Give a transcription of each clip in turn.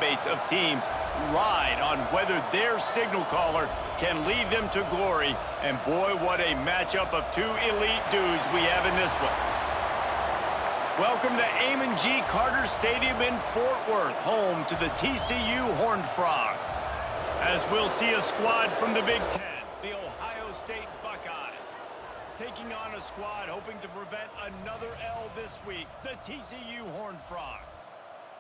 base of teams ride on whether their signal caller can lead them to glory. And boy, what a matchup of two elite dudes we have in this one. Welcome to Amon G. Carter Stadium in Fort Worth, home to the TCU Horned Frogs. As we'll see a squad from the Big Ten, the Ohio State Buckeyes, taking on a squad hoping to prevent another L this week, the TCU Horned Frogs.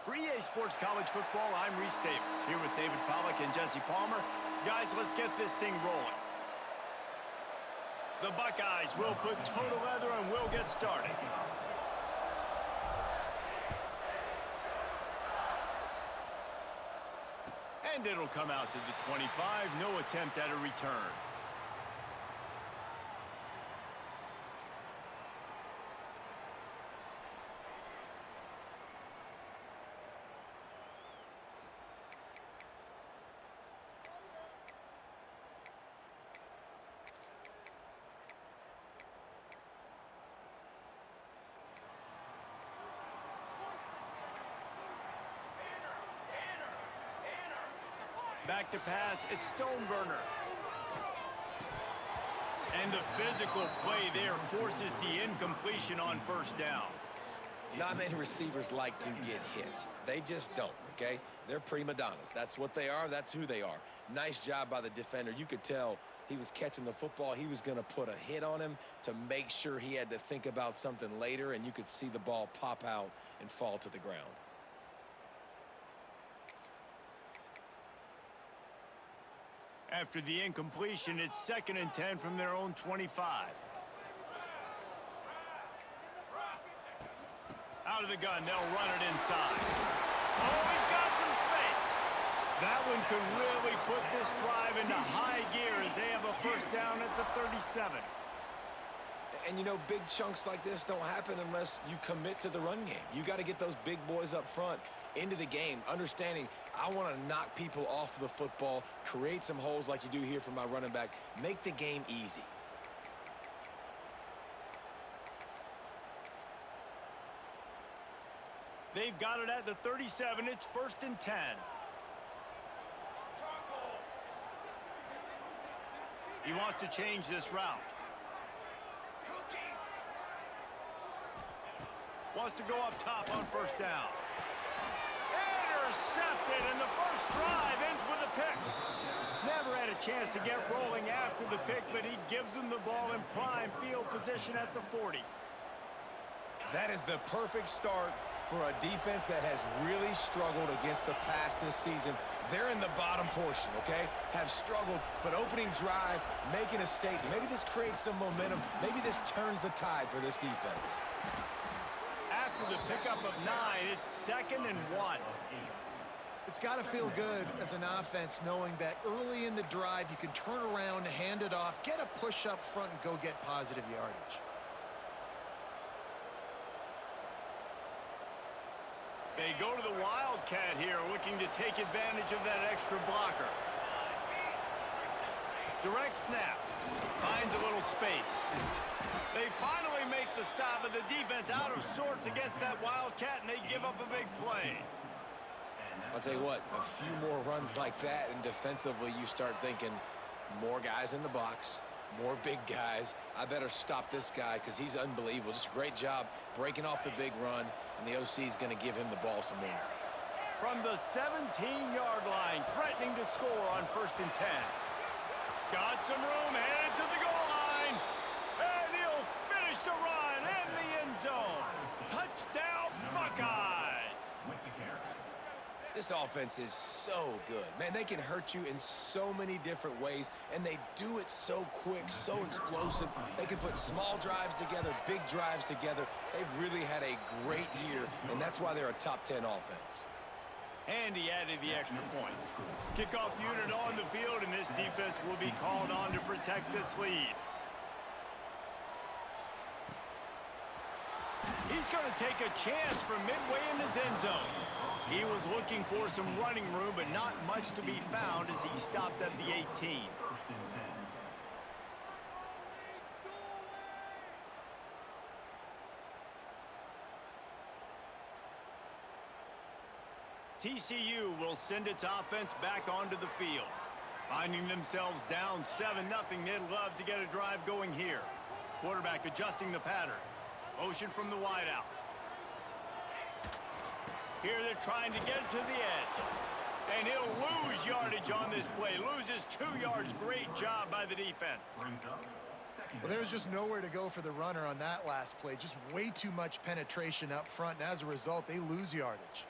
For EA Sports College Football, I'm Reese Davis, here with David Pollack and Jesse Palmer. Guys, let's get this thing rolling. The Buckeyes will put total leather and we'll get started. And it'll come out to the 25, no attempt at a return. Back to pass, it's Stoneburner. And the physical play there forces the incompletion on first down. Not many receivers like to get hit. They just don't, okay? They're prima donnas. That's what they are. That's who they are. Nice job by the defender. You could tell he was catching the football. He was going to put a hit on him to make sure he had to think about something later, and you could see the ball pop out and fall to the ground. After the incompletion, it's 2nd and 10 from their own 25. Out of the gun, they'll run it inside. Oh, he's got some space. That one could really put this drive into high gear as they have a first down at the 37. And, you know, big chunks like this don't happen unless you commit to the run game. You got to get those big boys up front into the game, understanding I want to knock people off the football, create some holes like you do here for my running back, make the game easy. They've got it at the 37. It's 1st and 10. He wants to change this route. Wants to go up top on first down. Intercepted, and the first drive ends with a pick. Never had a chance to get rolling after the pick, but he gives them the ball in prime field position at the 40. That is the perfect start for a defense that has really struggled against the pass this season. They're in the bottom portion, okay? Have struggled, but opening drive, making a statement. Maybe this creates some momentum. Maybe this turns the tide for this defense. After the pickup of 9, it's 2nd and 1. It's got to feel good as an offense knowing that early in the drive you can turn around, hand it off, get a push up front, and go get positive yardage. They go to the Wildcat here, looking to take advantage of that extra blocker. Direct snap. Finds a little space. They finally make the stop, and the defense out of sorts against that Wildcat, and they give up a big play. I'll tell you what, a few more runs like that, and defensively you start thinking more guys in the box, more big guys. I better stop this guy because he's unbelievable. Just a great job breaking off the big run, and the OC is going to give him the ball some more. From the 17-yard line, threatening to score on 1st and 10. Got some room, headed to the goal line, and he'll finish the run in the end zone. Touchdown, Buckeyes! This offense is so good. Man, they can hurt you in so many different ways, and they do it so quick, so explosive. They can put small drives together, big drives together. They've really had a great year, and that's why they're a top 10 offense. And he added the extra point. Kickoff unit on the field, and this defense will be called on to protect this lead. He's going to take a chance from midway in his end zone. He was looking for some running room, but not much to be found as he stopped at the 18. TCU will send its offense back onto the field. Finding themselves down 7-0, they'd love to get a drive going here. Quarterback adjusting the pattern. Motion from the wideout. Here they're trying to get it to the edge. And he'll lose yardage on this play. Loses 2 yards. Great job by the defense. Well, there's just nowhere to go for the runner on that last play. Just way too much penetration up front, and as a result, they lose yardage.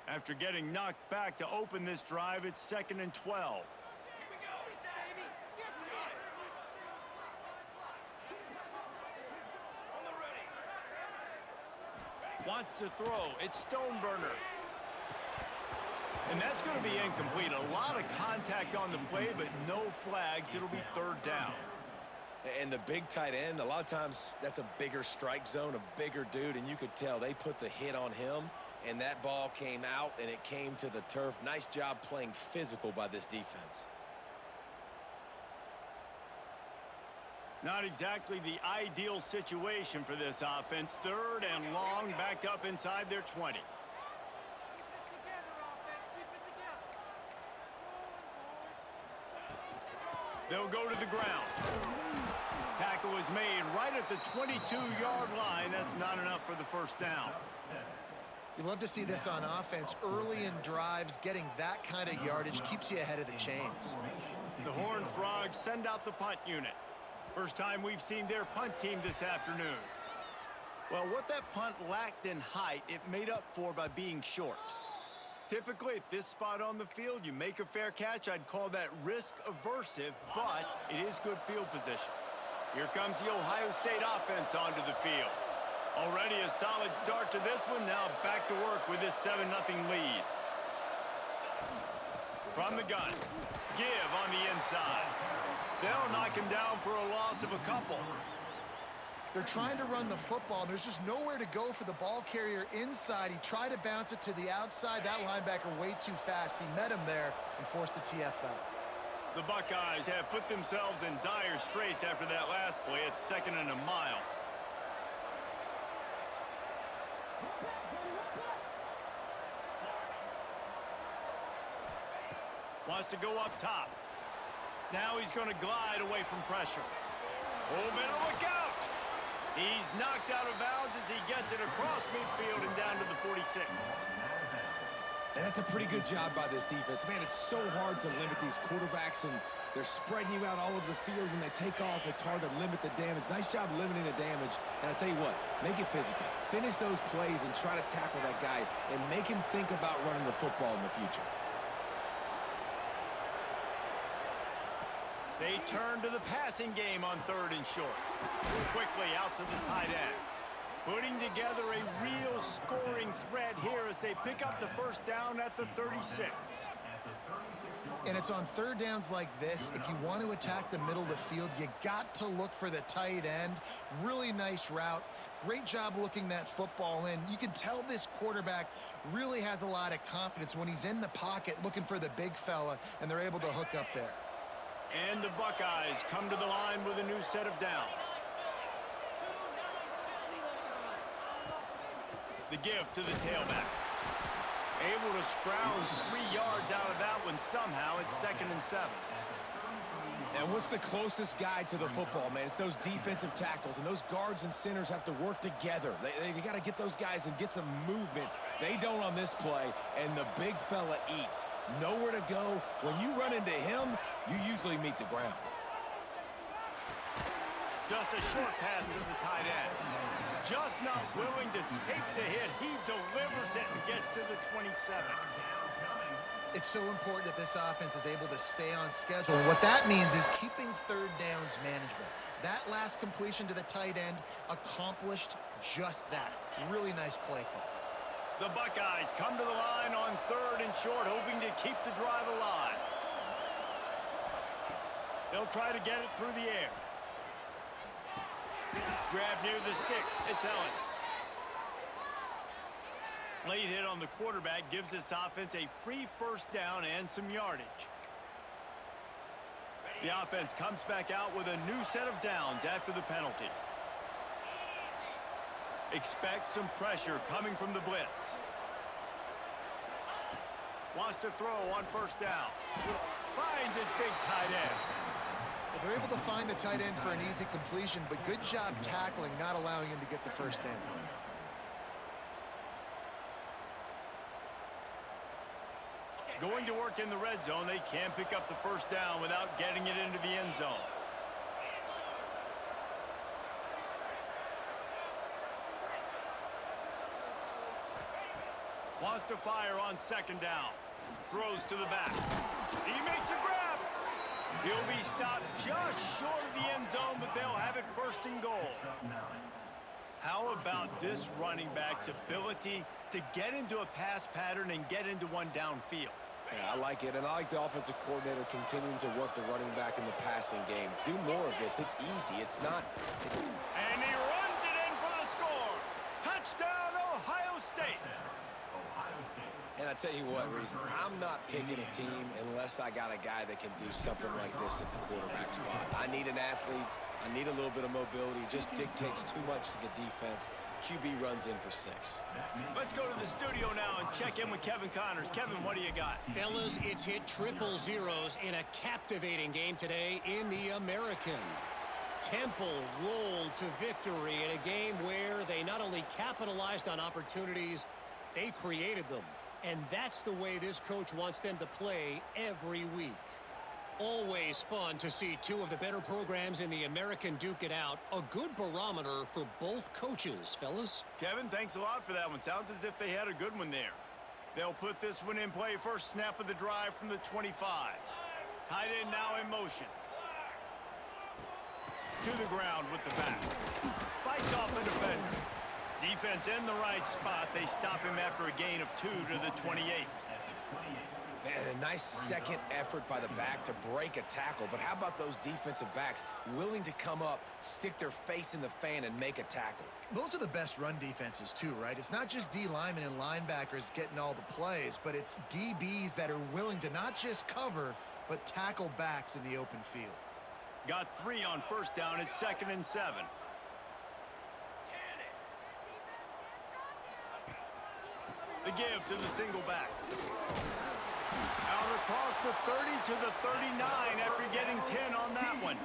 After getting knocked back to open this drive, it's 2nd and 12. Wants to throw. It's Stoneburner. And that's going to be incomplete. A lot of contact on the play, but no flags. It'll be 3rd down. And the big tight end, a lot of times that's a bigger strike zone, a bigger dude, and you could tell they put the hit on him, and that ball came out, and it came to the turf. Nice job playing physical by this defense. Not exactly the ideal situation for this offense. 3rd and long, back up inside their 20. They'll go to the ground. Tackle is made right at the 22-yard line. That's not enough for the 1st down. You love to see this on offense. Early in drives, getting that kind of yardage keeps you ahead of the chains. The Horned Frogs send out the punt unit. First time we've seen their punt team this afternoon. Well, what that punt lacked in height, it made up for by being short. Typically, at this spot on the field, you make a fair catch. I'd call that risk-aversive, but it is good field position. Here comes the Ohio State offense onto the field. Already a solid start to this one. Now back to work with this 7-0 lead. From the gun. Give on the inside. They'll knock him down for a loss of a couple. They're trying to run the football, and there's just nowhere to go for the ball carrier inside. He tried to bounce it to the outside. That linebacker way too fast. He met him there and forced the TFL. The Buckeyes have put themselves in dire straits after that last play. It's 2nd and a mile. Wants to go up top. Now he's going to glide away from pressure. Oh, better look out. He's knocked out of bounds as he gets it across midfield and down to the 46. And that's a pretty good job by this defense. Man, it's so hard to limit these quarterbacks, and they're spreading you out all over the field. When they take off, it's hard to limit the damage. Nice job limiting the damage. And I tell you what, make it physical. Finish those plays and try to tackle that guy and make him think about running the football in the future. They turn to the passing game on 3rd and short. Quickly out to the tight end. Putting together a real scoring threat here as they pick up the 1st down at the 36. And it's on 3rd downs like this. If you want to attack the middle of the field, you got to look for the tight end. Really nice route. Great job looking that football in. You can tell this quarterback really has a lot of confidence when he's in the pocket looking for the big fella, and they're able to hook up there. And the Buckeyes come to the line with a new set of downs. The give to the tailback. Able to scrounge 3 yards out of that one somehow. It's 2nd and 7. And what's the closest guy to the football, man? It's those defensive tackles, and those guards and centers have to work together. They got to get those guys and get some movement. They don't on this play, and the big fella eats. Nowhere to go. When you run into him, you usually meet the ground. Just a short pass to the tight end. Just not willing to take the hit. He delivers it and gets to the 27. It's so important that this offense is able to stay on schedule. And what that means is keeping 3rd downs manageable. That last completion to the tight end accomplished just that. Really nice play call. The Buckeyes come to the line on 3rd and short, hoping to keep the drive alive. They'll try to get it through the air. Grab near the sticks. It's Ellis. Late hit on the quarterback gives this offense a free first down and some yardage. The offense comes back out with a new set of downs after the penalty. Expect some pressure coming from the blitz. Wants to throw on first down. Finds his big tight end. Well, they're able to find the tight end for an easy completion, but good job tackling, not allowing him to get the first down. Going to work in the red zone, they can pick up the first down without getting it into the end zone. Wants to fire on second down. Throws to the back. He makes a grab. He'll be stopped just short of the end zone, but they'll have it first and goal. How about this running back's ability to get into a pass pattern and get into one downfield? Yeah, I like it, and I like the offensive coordinator continuing to work the running back in the passing game. Do more of this. It's easy. It's not... And he runs it in for the score. Touchdown, Ohio State. And I tell you what, Reese, I'm not picking a team unless I got a guy that can do something like this at the quarterback spot. I need an athlete. I need a little bit of mobility. It just dictates too much to the defense. QB runs in for 6. Let's go to the studio now and check in with Kevin Connors. Kevin, what do you got? Fellas, it's hit triple zeros in a captivating game today in the American. Temple rolled to victory in a game where they not only capitalized on opportunities, they created them. And that's the way this coach wants them to play every week. Always fun to see two of the better programs in the American duke it out. A good barometer for both coaches, fellas. Kevin, thanks a lot for that one. Sounds as if they had a good one there. They'll put this one in play. First snap of the drive from the 25. Tight end now in motion. To the ground with the back. Fights off the defender. Defense in the right spot. They stop him after a gain of 2 to the 28. Man, a nice second effort by the back to break a tackle. But how about those defensive backs willing to come up, stick their face in the fan, and make a tackle? Those are the best run defenses too, right? It's not just D linemen and linebackers getting all the plays, but it's DBs that are willing to not just cover, but tackle backs in the open field. Got 3 on first down. It's 2nd and 7. The give to the single back. Out across the 30 to the 39 after getting 10 on that one.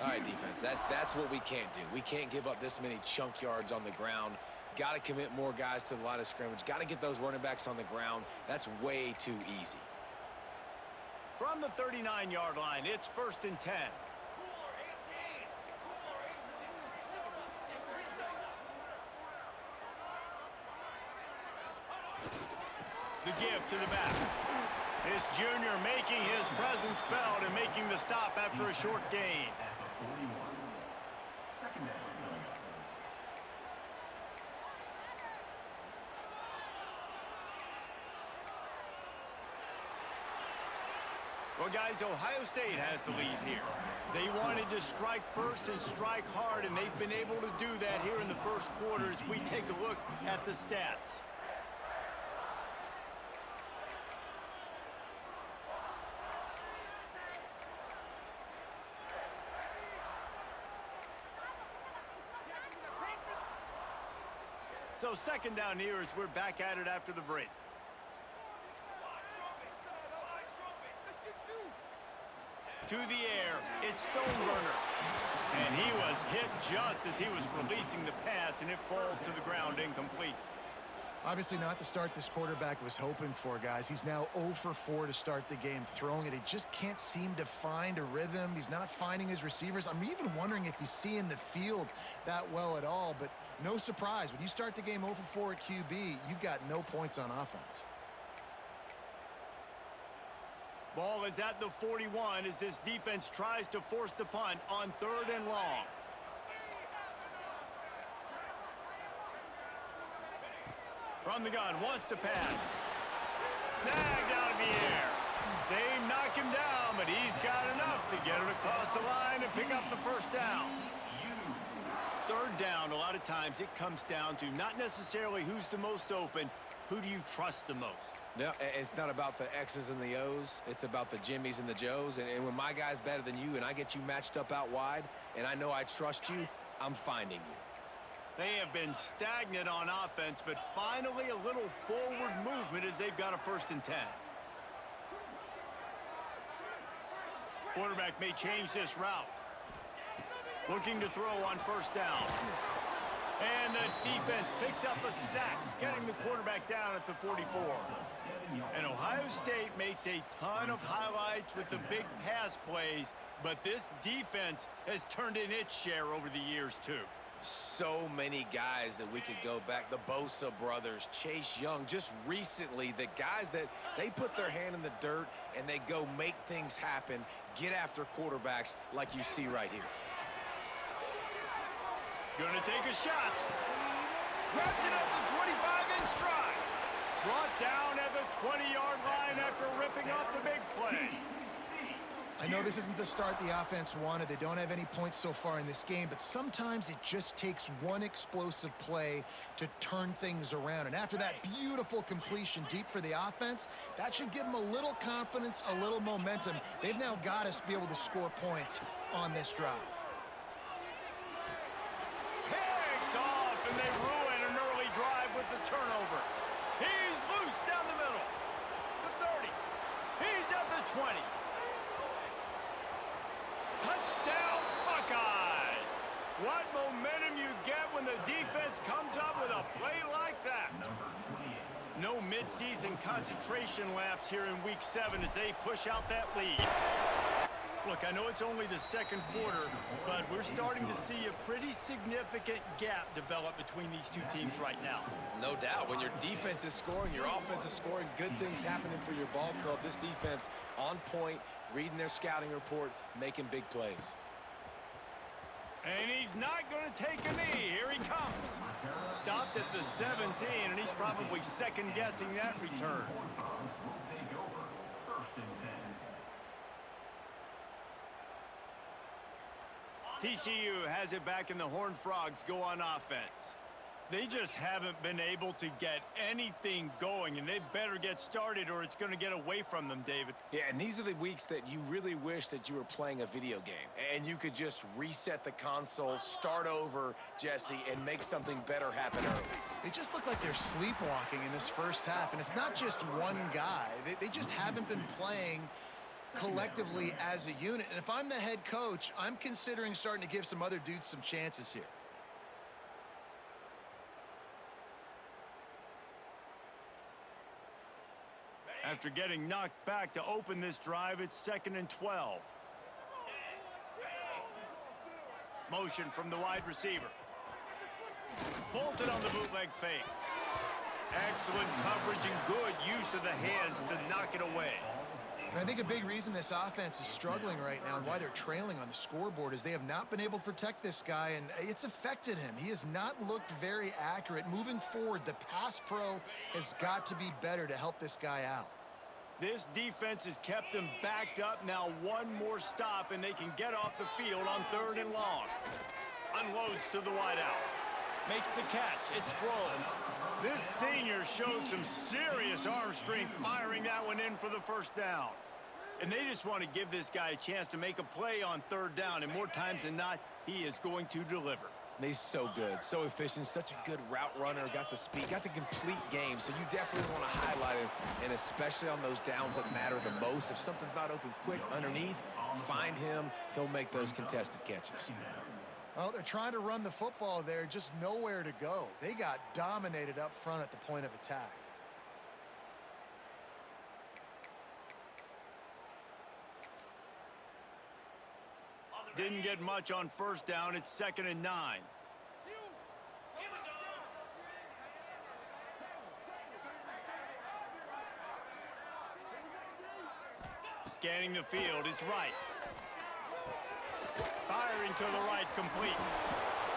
All right, defense, that's what we can't do. We can't give up this many chunk yards on the ground. Got to commit more guys to the line of scrimmage. Got to get those running backs on the ground. That's way too easy. From the 39-yard line, it's 1st and 10. The give to the back. This junior making his presence felt and making the stop after a short gain. Well, guys, Ohio State has the lead here. They wanted to strike first and strike hard, and they've been able to do that here in the first quarter as we take a look at the stats. So 2nd down here as we're back at it after the break. To the air, it's Stoneburner. And he was hit just as he was releasing the pass, and it falls to the ground incomplete. Obviously not the start this quarterback was hoping for, guys. He's now 0 for 4 to start the game throwing it. He just can't seem to find a rhythm. He's not finding his receivers. I'm even wondering if he's seeing the field that well at all, but no surprise. When you start the game 0 for 4 at QB, you've got no points on offense. Ball is at the 41 as this defense tries to force the punt on 3rd and long. From the gun, wants to pass. Snagged out of the air. They knock him down, but he's got enough to get it across the line and pick up the first down. third down, a lot of times it comes down to not necessarily who's the most open, who do you trust the most? No, it's not about the X's and the O's. It's about the Jimmies and the Joes. And when my guy's better than you and I get you matched up out wide and I know I trust you, I'm finding you. They have been stagnant on offense, but finally a little forward movement as they've got a 1st and 10. Quarterback may change this route. Looking to throw on 1st down. And the defense picks up a sack, getting the quarterback down at the 44. And Ohio State makes a ton of highlights with the big pass plays, but this defense has turned in its share over the years, too. So many guys that we could go back. The Bosa brothers, Chase Young, just recently, the guys that they put their hand in the dirt and they go make things happen, get after quarterbacks like you see right here. Gonna take a shot. Grabs it at the 25 in stride. Brought down at the 20-yard line after ripping off the big play. I know this isn't the start the offense wanted. They don't have any points so far in this game, but sometimes it just takes one explosive play to turn things around. And after that beautiful completion deep for the offense, that should give them a little confidence, a little momentum. They've now got us to be able to score points on this drive. Picked off, and they ruin an early drive with the turnover. He's loose down the middle. The 30. He's at the 20. Touchdown, Buckeyes! What momentum you get when the defense comes up with a play like that. No midseason concentration laps here in Week 7 as they push out that lead. Look, I know it's only the 2nd quarter, but we're starting to see a pretty significant gap develop between these two teams right now. No doubt. When your defense is scoring, your offense is scoring, good things happening for your ball club. This defense on point, reading their scouting report, making big plays. And he's not going to take a knee. Here he comes. Stopped at the 17, and he's probably second-guessing that return. TCU has it back, and the Horned Frogs go on offense. They just haven't been able to get anything going, and they better get started or it's going to get away from them, David. Yeah, and these are the weeks that you really wish that you were playing a video game and you could just reset the console, start over, Jesse, and make something better happen early. They just look like they're sleepwalking in this first half, and it's not just one guy. They just haven't been playing collectively as a unit. And if I'm the head coach, I'm considering starting to give some other dudes some chances here. After getting knocked back to open this drive, it's 2nd and 12. Motion from the wide receiver. Bolted on the bootleg fake. Excellent coverage and good use of the hands to knock it away. And I think a big reason this offense is struggling right now and why they're trailing on the scoreboard is they have not been able to protect this guy, and it's affected him. He has not looked very accurate. Moving forward, the pass pro has got to be better to help this guy out. This defense has kept them backed up. Now one more stop, and they can get off the field on 3rd and long. Unloads to the wideout. Makes the catch. It's Sproul. This senior shows some serious arm strength firing that one in for the 1st down. And they just want to give this guy a chance to make a play on 3rd down, and more times than not, he is going to deliver. He's so good, so efficient, such a good route runner, got the speed, got the complete game, so you definitely want to highlight him, and especially on those downs that matter the most. If something's not open quick underneath, find him, he'll make those contested catches. Well, they're trying to run the football there, just nowhere to go. They got dominated up front at the point of attack. Didn't get much on 1st down. It's 2nd and 9. Scanning the field. It's right. Firing to the right, complete.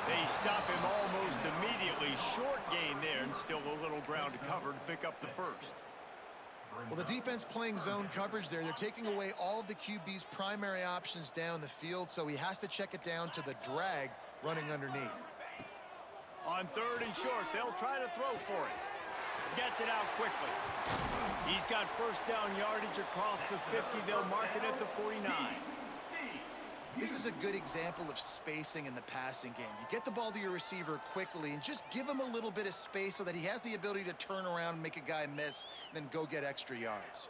They stop him almost immediately. Short gain there, and still a little ground to cover to pick up the 1st. Well, the defense playing zone coverage there. They're taking away all of the QB's primary options down the field, so he has to check it down to the drag running underneath. On 3rd and short, they'll try to throw for it. Gets it out quickly. He's got first down yardage across the 50. They'll mark it at the 49. This is a good example of spacing in the passing game. You get the ball to your receiver quickly and just give him a little bit of space so that he has the ability to turn around and make a guy miss, then go get extra yards.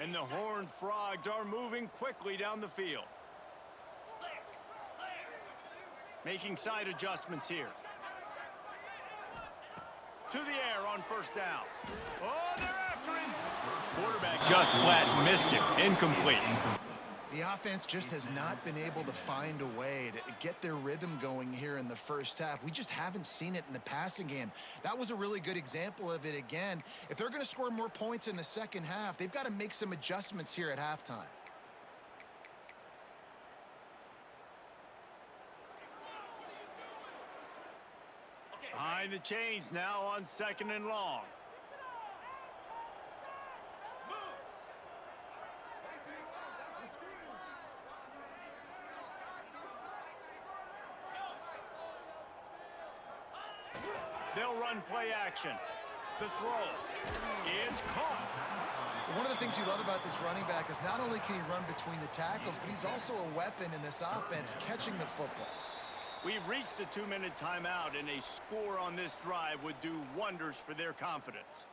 And the Horned Frogs are moving quickly down the field. Making side adjustments here. To the air on first down. Oh, they're after him. Quarterback just flat missed him. Incomplete. The offense just has not been able to find a way to get their rhythm going here in the first half. We just haven't seen it in the passing game. That was a really good example of it again. If they're going to score more points in the second half, they've got to make some adjustments here at halftime. Behind the chains now on 2nd and long. They'll run play action. The throw. It's caught. One of the things you love about this running back is not only can he run between the tackles, but he's also a weapon in this offense, catching the football. We've reached the 2-minute timeout, and a score on this drive would do wonders for their confidence.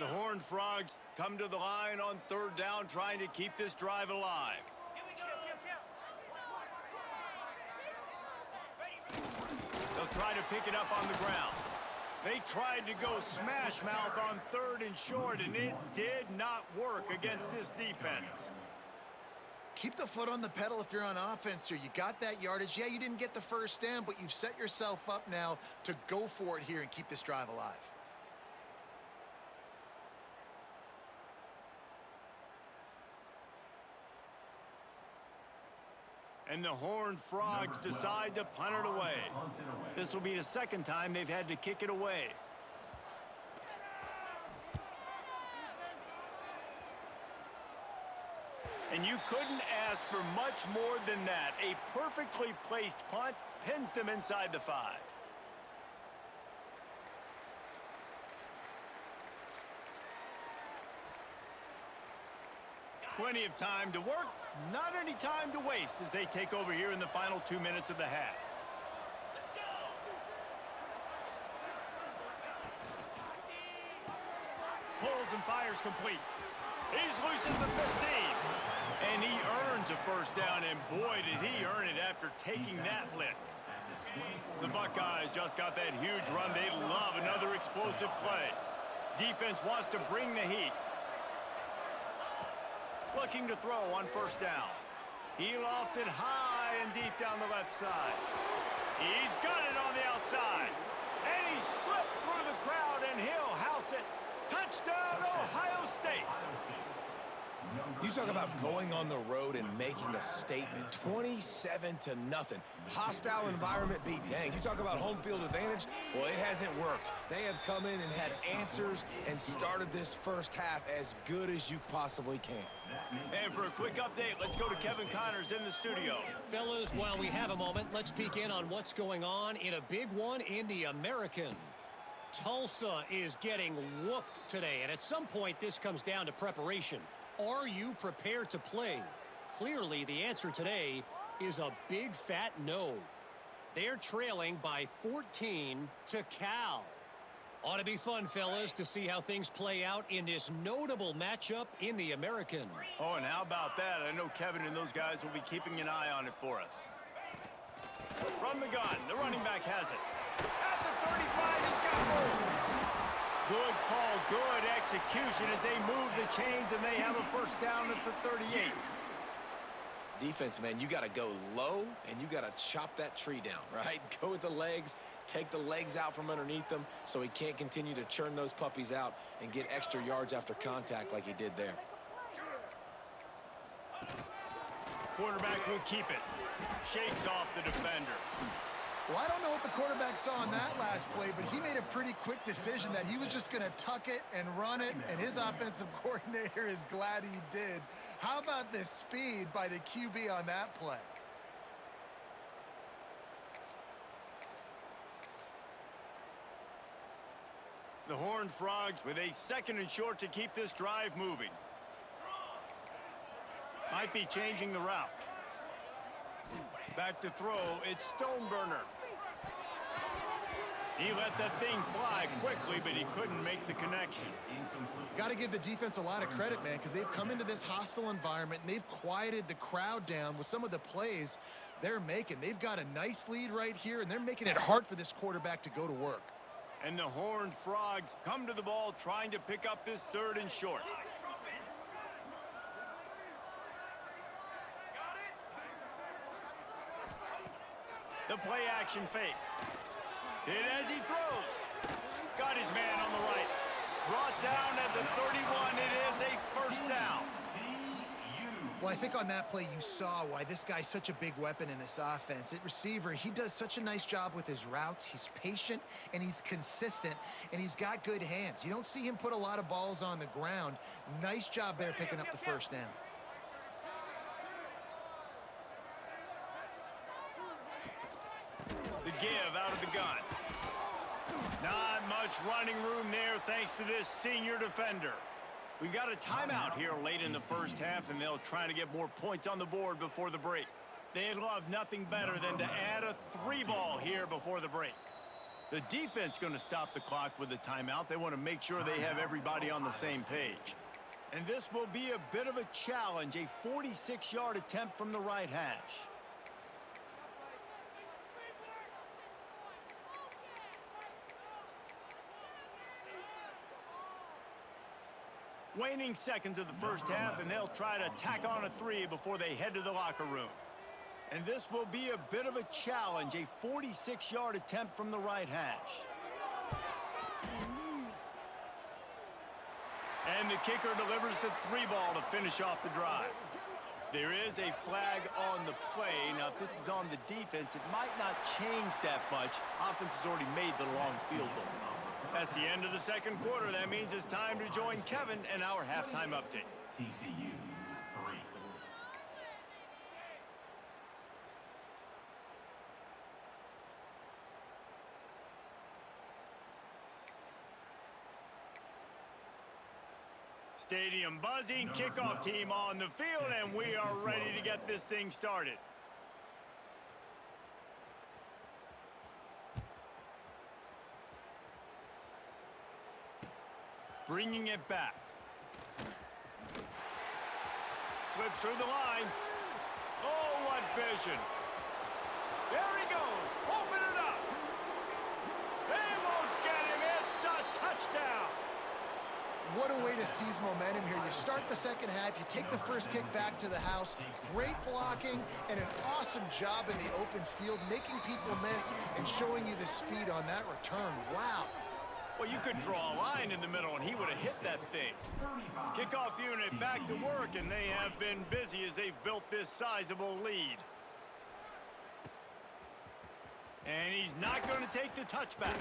The Horned Frogs come to the line on 3rd down, trying to keep this drive alive. They'll try to pick it up on the ground. They tried to go smash mouth on 3rd and short, and it did not work against this defense. Keep the foot on the pedal if you're on offense here. You got that yardage. Yeah, you didn't get the first down, but you've set yourself up now to go for it here and keep this drive alive. And the Horned Frogs decide to punt it away. This will be the 2nd time they've had to kick it away. And you couldn't ask for much more than that. A perfectly placed punt pins them inside the 5. Plenty of time to work, not any time to waste as they take over here in the final 2 minutes of the half. Pulls and fires complete. He's loose at the 15. And he earns a first down, and boy, did he earn it after taking that lick. The Buckeyes just got that huge run. They love another explosive play. Defense wants to bring the heat. Looking to throw on first down. He lofts it high and deep down the left side. He's got it on the outside. And he slipped through the crowd, and he'll house it. Touchdown, Ohio State. You talk about going on the road and making a statement. 27-0. Hostile environment be danged. You talk about home field advantage. Well, it hasn't worked. They have come in and had answers and started this first half as good as you possibly can. And for a quick update, let's go to Kevin Connors in the studio. Fellas, while we have a moment, let's peek in on what's going on in a big one in the American. Tulsa is getting whooped today, and at some point this comes down to preparation. Are you prepared to play? Clearly, the answer today is a big fat no. They're trailing by 14 to Cal. Ought to be fun, fellas, to see how things play out in this notable matchup in the American. Oh, and how about that? I know Kevin and those guys will be keeping an eye on it for us. From the gun, the running back has it. At the 35, he's got room. Good call, good execution as they move the chains, and they have a first down at the 38. Defense, man, you got to go low, and you got to chop that tree down, right? Go with the legs, take the legs out from underneath them so he can't continue to churn those puppies out and get extra yards after contact like he did there. Quarterback will keep it. Shakes off the defender. Well, I don't know what the quarterback saw on that last play, but he made a pretty quick decision that he was just going to tuck it and run it, and his offensive coordinator is glad he did. How about the speed by the QB on that play? The Horned Frogs with a 2nd and short to keep this drive moving. Might be changing the route. Back to throw, it's Stoneburner. He let that thing fly quickly, but he couldn't make the connection. Got to give the defense a lot of credit, man, because they've come into this hostile environment and they've quieted the crowd down with some of the plays they're making. They've got a nice lead right here, and they're making it hard for this quarterback to go to work. And the Horned Frogs come to the ball trying to pick up this 3rd and short. The play action fake. Hit as he throws. Got his man on the right. Brought down at the 31. It is a 1st down. Well, I think on that play you saw why this guy's such a big weapon in this offense. At receiver, he does such a nice job with his routes. He's patient, and he's consistent, and he's got good hands. You don't see him put a lot of balls on the ground. Nice job there picking up the 1st down. The give out of the gun. Not much running room there thanks to this senior defender. We've got a timeout here late in the 1st half, and they'll try to get more points on the board before the break. They'd love nothing better than to add a 3-ball here before the break. The defense going to stop the clock with a timeout. They want to make sure they have everybody on the same page. And this will be a bit of a challenge, a 46-yard attempt from the right hash. Waning seconds of the 1st half, and they'll try to tack on a 3 before they head to the locker room. And this will be a bit of a challenge, a 46-yard attempt from the right hash. And the kicker delivers the 3-ball to finish off the drive. There is a flag on the play. Now, if this is on the defense, it might not change that much. Offense has already made the long field goal. That's the end of the 2nd quarter. That means it's time to join Kevin in our halftime update. TCU 3. Stadium buzzing, kickoff team on the field, and we are ready to get this thing started. Bringing it back. Slips through the line. Oh, what vision. There he goes. Open it up. They won't get him. It's a touchdown. What a way to seize momentum here. You start the 2nd half, you take the 1st kick back to the house. Great blocking and an awesome job in the open field, making people miss and showing you the speed on that return. Wow. Well, you could draw a line in the middle, and he would have hit that thing. Kickoff unit back to work, and they have been busy as they've built this sizable lead. And he's not going to take the touchback.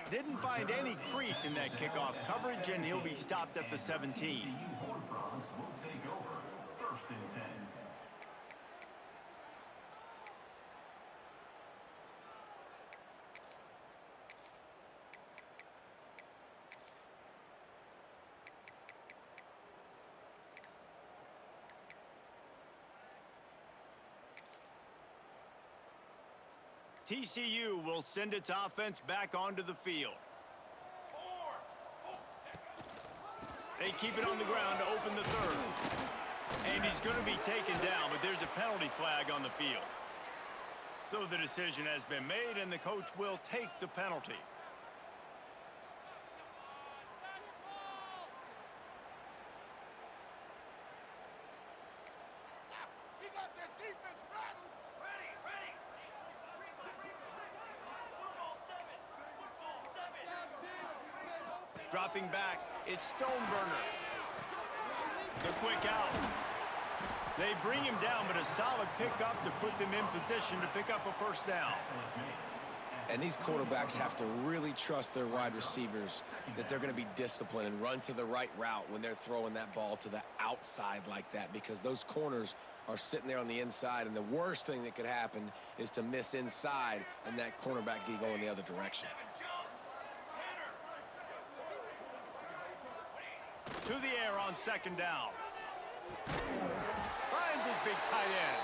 Didn't find any crease in that kickoff coverage, and he'll be stopped at the 17. TCU Horned Frogs will take over 1st and 10. TCU will send its offense back onto the field. They keep it on the ground to open the 3rd. And he's going to be taken down, but there's a penalty flag on the field. So the decision has been made, and the coach will take the penalty. Dropping back, it's Stoneburner. The quick out. They bring him down, but a solid pickup to put them in position to pick up a first down. And these quarterbacks have to really trust their wide receivers that they're going to be disciplined and run to the right route when they're throwing that ball to the outside like that, because those corners are sitting there on the inside, and the worst thing that could happen is to miss inside and that cornerback get going the other direction. To the air on second down. Finds his big tight end.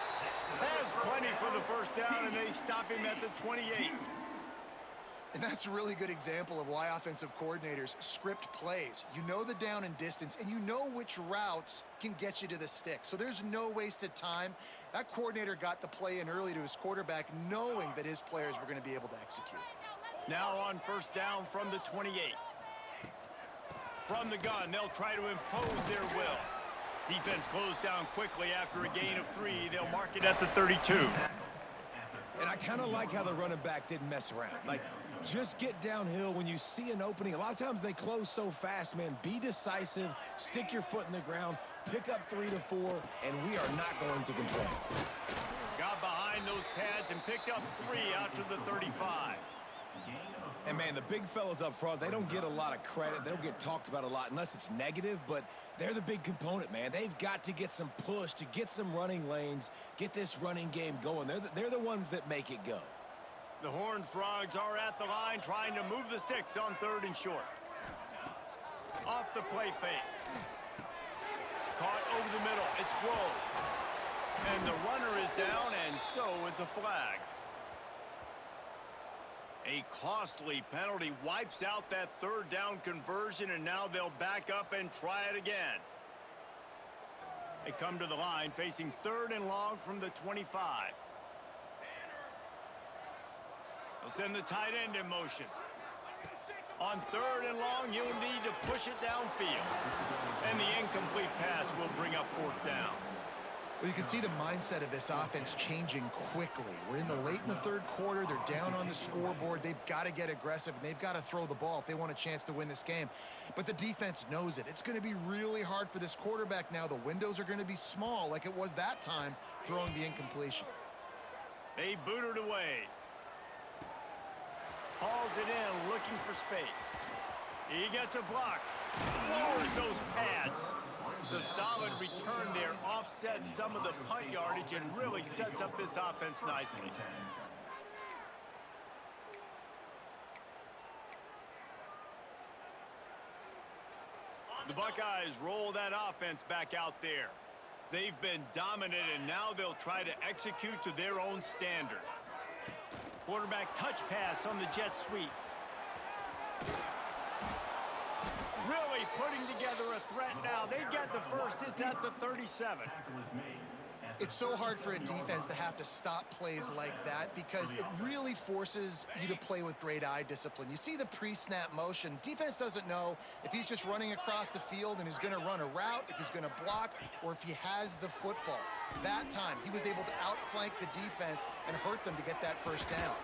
Has plenty for the first down, and they stop him at the 28. And that's a really good example of why offensive coordinators script plays. You know the down and distance, and you know which routes can get you to the stick. So there's no wasted time. That coordinator got the play in early to his quarterback, knowing that his players were going to be able to execute. Now on first down from the 28. From the gun, they'll try to impose their will. Defense closed down quickly after a gain of 3. They'll mark it at the 32. And I kind of like how the running back didn't mess around. Like, just get downhill when you see an opening. A lot of times they close so fast, man. Be decisive, stick your foot in the ground, pick up 3 to 4, and we are not going to complain. Got behind those pads and picked up 3 out to the 35. And, man, the big fellas up front, they don't get a lot of credit. They don't get talked about a lot unless it's negative, but they're the big component, man. They've got to get some push, to get some running lanes, get this running game going. They're the ones that make it go. The Horned Frogs are at the line trying to move the sticks on 3rd and short. Off the play fake. Caught over the middle. It's Grove. And the runner is down, and so is a flag. A costly penalty wipes out that 3rd down conversion, and now they'll back up and try it again. They come to the line facing 3rd and long from the 25. They'll send the tight end in motion. On 3rd and long, you'll need to push it downfield. And the incomplete pass will bring up 4th down. Well, you can see the mindset of this offense changing quickly. We're in the late in the 3rd quarter. They're down on the scoreboard. They've got to get aggressive, and they've got to throw the ball if they want a chance to win this game. But the defense knows it. It's going to be really hard for this quarterback now. The windows are going to be small like it was that time throwing the incompletion. They boot it away. Hauls it in, looking for space. He gets a block. Lowers those pads. The solid return there offsets some of the punt yardage and really sets up this offense nicely. The Buckeyes roll that offense back out there. They've been dominant, and now they'll try to execute to their own standard. Quarterback touch pass on the jet sweep. Really putting together a threat now. They get the first. It's at the 37. It's so hard for a defense to have to stop plays like that because it really forces you to play with great eye discipline. You see the pre-snap motion. Defense doesn't know if he's just running across the field and he's going to run a route, if he's going to block, or if he has the football. That time, he was able to outflank the defense and hurt them to get that first down.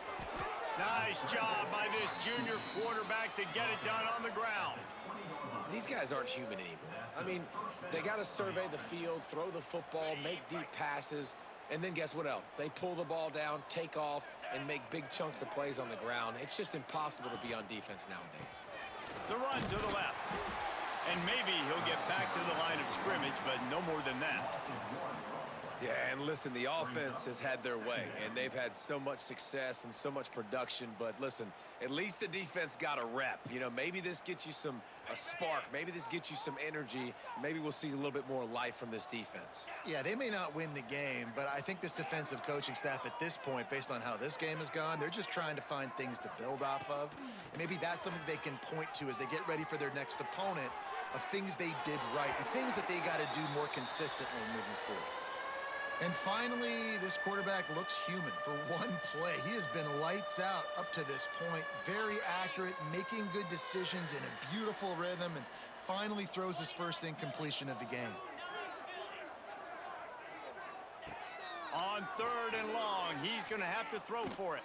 Nice job by this junior quarterback to get it done on the ground. These guys aren't human anymore. I mean, they got to survey the field, throw the football, make deep passes, and then guess what else? They pull the ball down, take off, and make big chunks of plays on the ground. It's just impossible to be on defense nowadays. The run to the left. And maybe he'll get back to the line of scrimmage, but no more than that. Yeah, and listen, the offense has had their way, and they've had so much success and so much production. But listen, at least the defense got a rep. You know, maybe this gets you a spark. Maybe this gets you some energy. Maybe we'll see a little bit more life from this defense. Yeah, they may not win the game, but I think this defensive coaching staff at this point, based on how this game has gone, they're just trying to find things to build off of. And maybe that's something they can point to as they get ready for their next opponent of things they did right and things that they got to do more consistently moving forward. And finally, this quarterback looks human for one play. He has been lights out up to this point. Very accurate, making good decisions in a beautiful rhythm, and finally throws his first incompletion of the game. On 3rd and long, he's going to have to throw for it.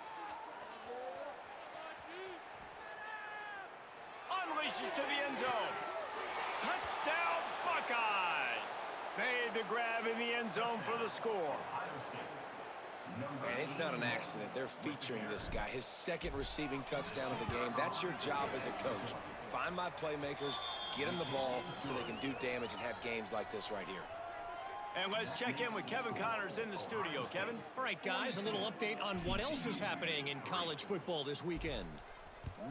Unleashes to the end zone. Touchdown, Buckeyes! Made the grab in the end zone for the score. And it's not an accident. They're featuring this guy. His second receiving touchdown of the game. That's your job as a coach. Find my playmakers, get them the ball so they can do damage and have games like this right here. And let's check in with Kevin Connors in the studio. Kevin? All right, guys, a little update on what else is happening in college football this weekend.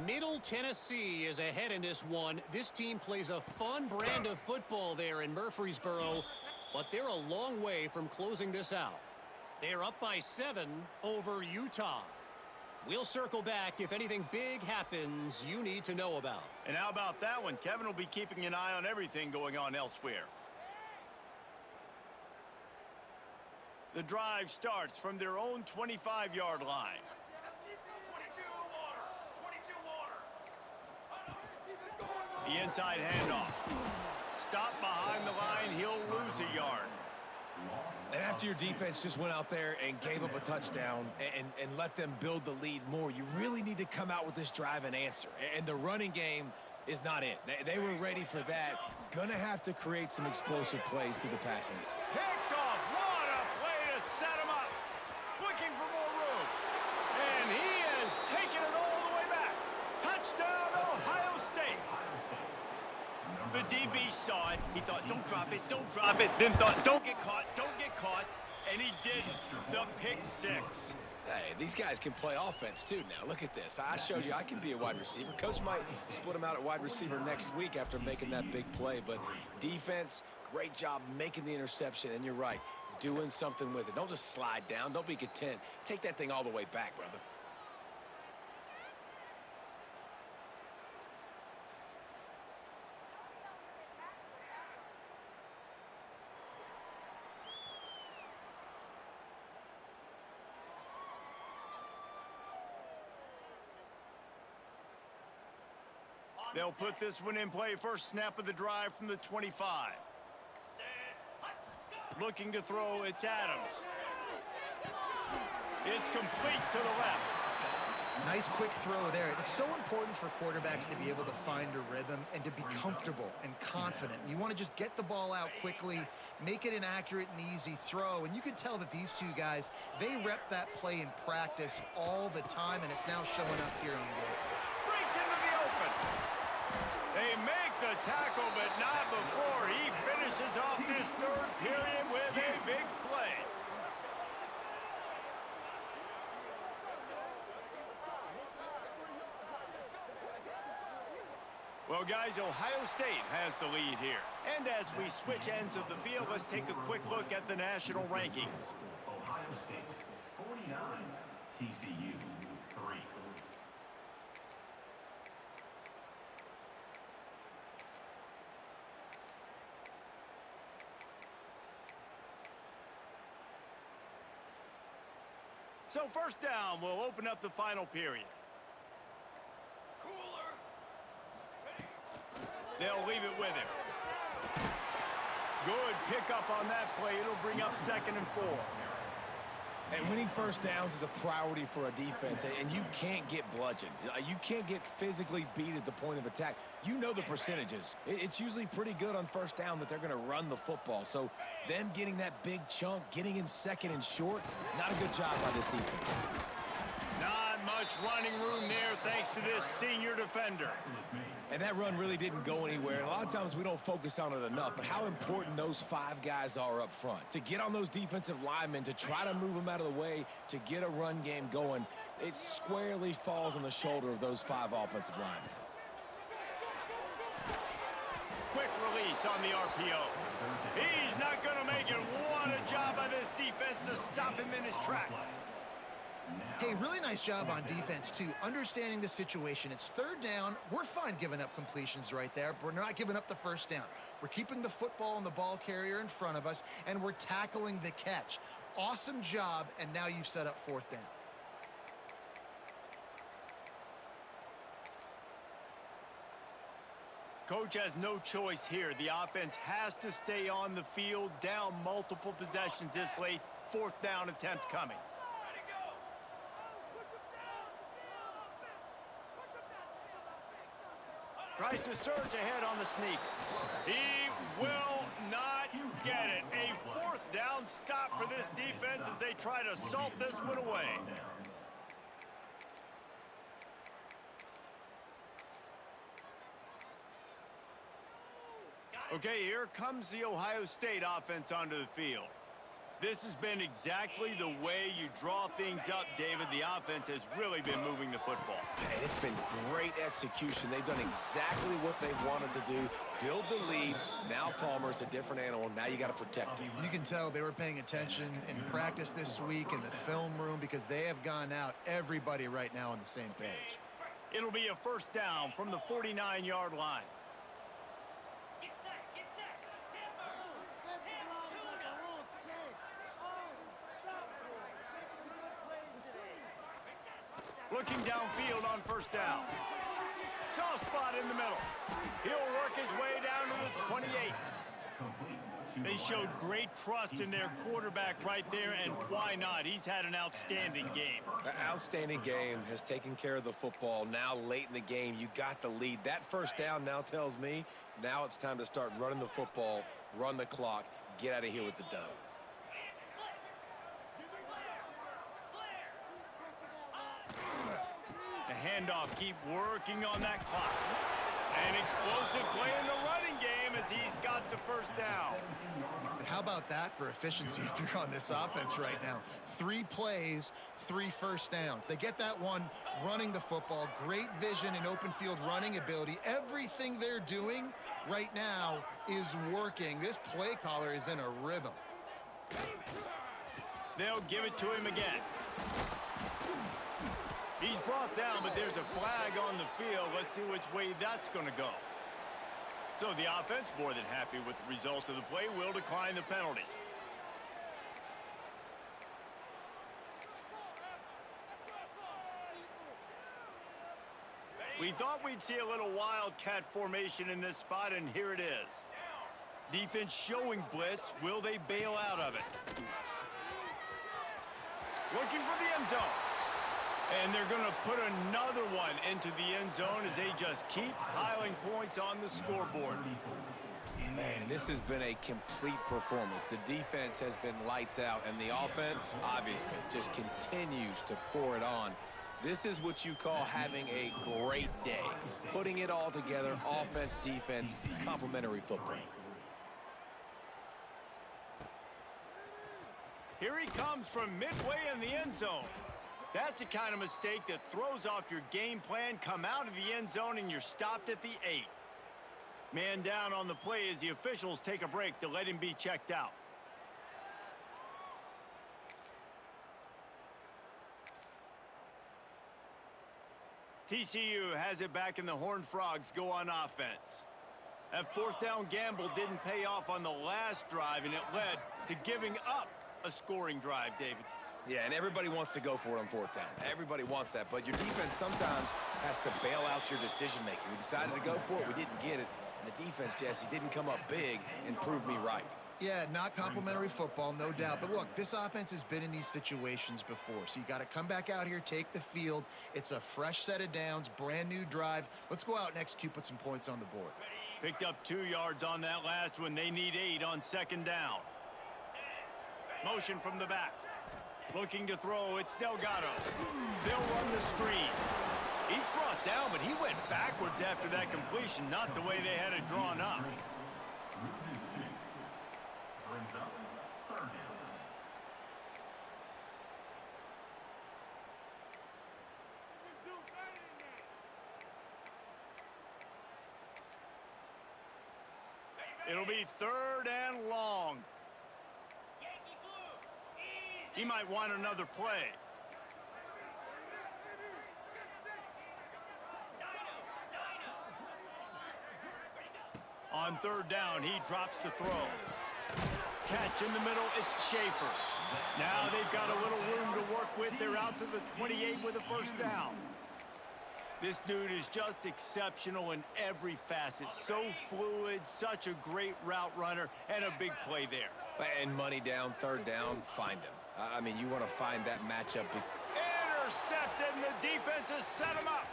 Middle Tennessee is ahead in this one. This team plays a fun brand of football there in Murfreesboro, but they're a long way from closing this out. They're up by 7 over Utah. We'll circle back if anything big happens you need to know about. And how about that one? Kevin will be keeping an eye on everything going on elsewhere. The drive starts from their own 25-yard line. The inside handoff. Stop behind the line, he'll lose a yard. And after your defense just went out there and gave up a touchdown and let them build the lead more, you really need to come out with this drive and answer. And the running game is not it. They were ready for that. Gonna have to create some explosive plays through the passing game. Picked off. What a play to set him up. Looking for more room. And he has taken it all the way back. Touchdown, Ohio State. The DB saw it. He thought, don't drop it, don't drop it. Then thought, don't get caught, don't get caught. And he didn't. The pick six. Hey, these guys can play offense too now. Look at this. I showed you I can be a wide receiver. Coach might split him out at wide receiver next week after making that big play. But defense, great job making the interception. And you're right, doing something with it. Don't just slide down. Don't be content. Take that thing all the way back, brother. They'll put this one in play. First snap of the drive from the 25. Looking to throw, it's Adams. It's complete to the left. Nice quick throw there. It's so important for quarterbacks to be able to find a rhythm and to be comfortable and confident. You want to just get the ball out quickly, make it an accurate and easy throw. And you could tell that these two guys, they rep that play in practice all the time, and it's now showing up here on game. Breaks into the open. They make the tackle, but not before he finishes off this third period with a big play. Well, guys, Ohio State has the lead here. And as we switch ends of the field, let's take a quick look at the national rankings. Ohio State 49, TCU 3. So first down, we'll open up the final period. They'll leave it with him. Good pickup on that play. It'll bring up 2nd and 4. And winning first downs is a priority for a defense, and you can't get bludgeoned. You can't get physically beat at the point of attack. You know the percentages. It's usually pretty good on first down that they're going to run the football. So them getting that big chunk, getting in 2nd and short, not a good job by this defense. Not much running room there thanks to this senior defender. And that run really didn't go anywhere. And a lot of times we don't focus on it enough, but how important those 5 guys are up front. To get on those defensive linemen, to try to move them out of the way, to get a run game going, it squarely falls on the shoulder of those 5 offensive linemen. Quick release on the RPO. He's not going to make it. What a job by this defense to stop him in his tracks. Hey, really nice job on defense, too. Understanding the situation. It's 3rd down. We're fine giving up completions right there, but we're not giving up the first down. We're keeping the football and the ball carrier in front of us, and we're tackling the catch. Awesome job, and now you've set up 4th down. Coach has no choice here. The offense has to stay on the field, down multiple possessions this late. 4th down attempt coming. Tries to surge ahead on the sneak. He will not get it. A don't stop for this defense as they try to salt this one away. Okay, here comes the Ohio State offense onto the field. This has been exactly the way you draw things up, David. The offense has really been moving the football. And it's been great execution. They've done exactly what they've wanted to do. Build the lead. Now Palmer's a different animal. Now you got to protect him. You can tell they were paying attention in practice this week in the film room because they have gone out, everybody right now on the same page. It'll be a first down from the 49-yard line. Looking downfield on first down. Soft spot in the middle. He'll work his way down to the 28. They showed great trust in their quarterback right there, and why not? He's had an outstanding game. An outstanding game, has taken care of the football. Now late in the game, you got the lead. That first down now tells me now it's time to start running the football, run the clock, get out of here with the dub. Handoff, keep working on that clock. An explosive play in the running game as he's got the first down. But how about that for efficiency if you're on this offense right now? 3 plays, 3 first downs. They get that one running the football, great vision and open field running ability. Everything they're doing right now is working. This play caller is in a rhythm. They'll give it to him again. He's brought down, but there's a flag on the field. Let's see which way that's going to go. So the offense, more than happy with the result of the play, will decline the penalty. We thought we'd see a little wildcat formation in this spot, and here it is. Defense showing blitz. Will they bail out of it? Looking for the end zone. And they're going to put another one into the end zone as they just keep piling points on the scoreboard. Man, this has been a complete performance. The defense has been lights out, and the offense, obviously, just continues to pour it on. This is what you call having a great day. Putting it all together, offense, defense, complementary football. Here he comes from midway in the end zone. That's the kind of mistake that throws off your game plan. Come out of the end zone and you're stopped at the 8. Man down on the play as the officials take a break to let him be checked out. TCU has it back and the Horned Frogs go on offense. That fourth down gamble didn't pay off on the last drive, and it led to giving up a scoring drive, David. Yeah, and everybody wants to go for it on fourth down. Everybody wants that, but your defense sometimes has to bail out your decision-making. We decided to go for it. We didn't get it. And the defense, Jesse, didn't come up big and prove me right. Yeah, not complimentary football, no doubt. But look, this offense has been in these situations before. So you got to come back out here, take the field. It's a fresh set of downs, brand new drive. Let's go out and execute, put some points on the board. Picked up 2 yards on that last one. They need 8 on second down. Motion from the back. Looking to throw, it's Delgado. They'll run the screen. He's brought down, but he went backwards after that completion, not the way they had it drawn up. Brings up third down. It'll be third and long. He might want another play. On third down, he drops to throw. Catch in the middle, it's Schaefer. Now they've got a little room to work with. They're out to the 28 with a first down. This dude is just exceptional in every facet. So fluid, such a great route runner, and a big play there. And money down, third down, find him. I mean, you want to find that matchup. Intercepted, and the defense has set him up.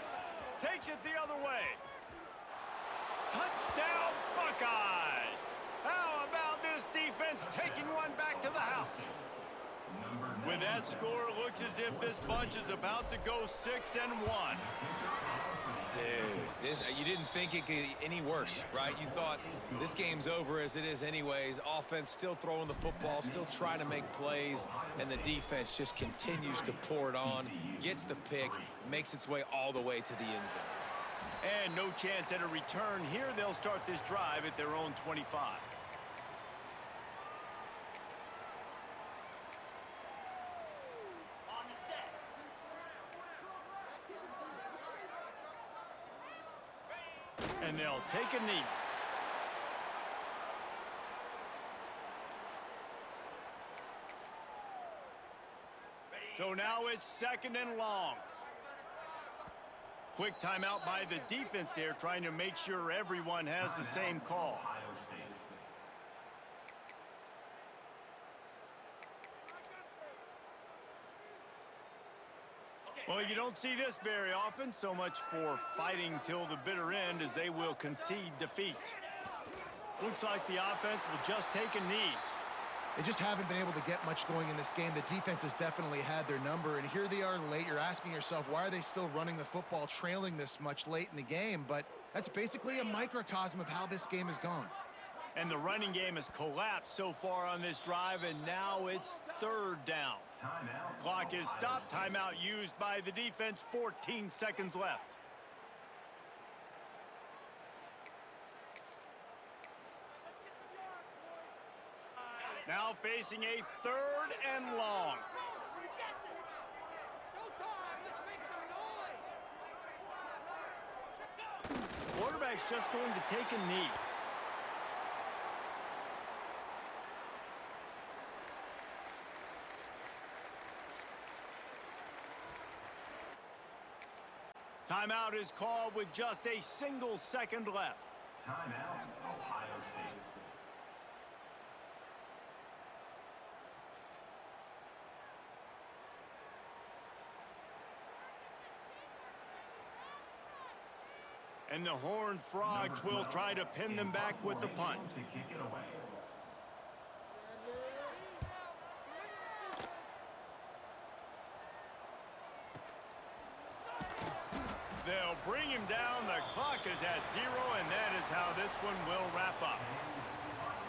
Takes it the other way. Touchdown, Buckeyes! How about this defense taking one back to the house? With that score, it looks as if this bunch is about to go 6-1. Dude, you didn't think it could get any worse, right? You thought this game's over as it is anyways. Offense still throwing the football, still trying to make plays, and the defense just continues to pour it on, gets the pick, makes its way all the way to the end zone. And no chance at a return here. They'll start this drive at their own 25. And they'll take a knee. So now it's 2nd and long. Quick timeout by the defense there, trying to make sure everyone has the same call. Well, you don't see this very often. So much for fighting till the bitter end, as they will concede defeat. Looks like the offense will just take a knee. They just haven't been able to get much going in this game. The defense has definitely had their number, and here they are late. You're asking yourself, why are they still running the football, trailing this much late in the game? But that's basically a microcosm of how this game has gone. And the running game has collapsed so far on this drive, and now it's 3rd down. Clock is stopped. Timeout used by the defense. 14 seconds left. Now facing a 3rd and long. Quarterback's just going to take a knee. Timeout is called with just a single second left. Timeout, Ohio State. And the Horned Frogs will try to pin them back with the punt. To kick it away. They'll bring him down. The clock is at 0, and that is how this one will wrap up.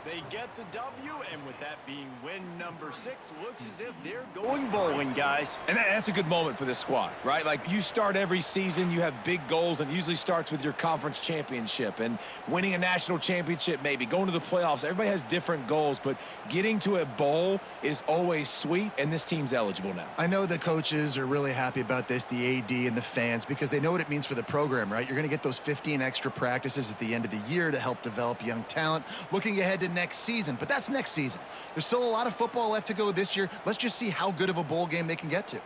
They get the W, and with that being win number 6, looks as if they're going bowling, guys. And that's a good moment for this squad, right? Like, you start every season, you have big goals, and it usually starts with your conference championship and winning a national championship, maybe going to the playoffs. Everybody has different goals, but getting to a bowl is always sweet, and this team's eligible now. I know the coaches are really happy about this, the AD and the fans, because they know what it means for the program, right? You're going to get those 15 extra practices at the end of the year to help develop young talent. Looking ahead to next season, but that's next season. There's still a lot of football left to go this year. Let's just see how good of a bowl game they can get to.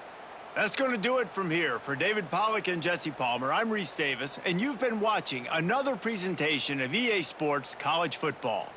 That's going to do it from here. For David Pollack and Jesse Palmer, I'm Reese Davis, and you've been watching another presentation of EA Sports College Football.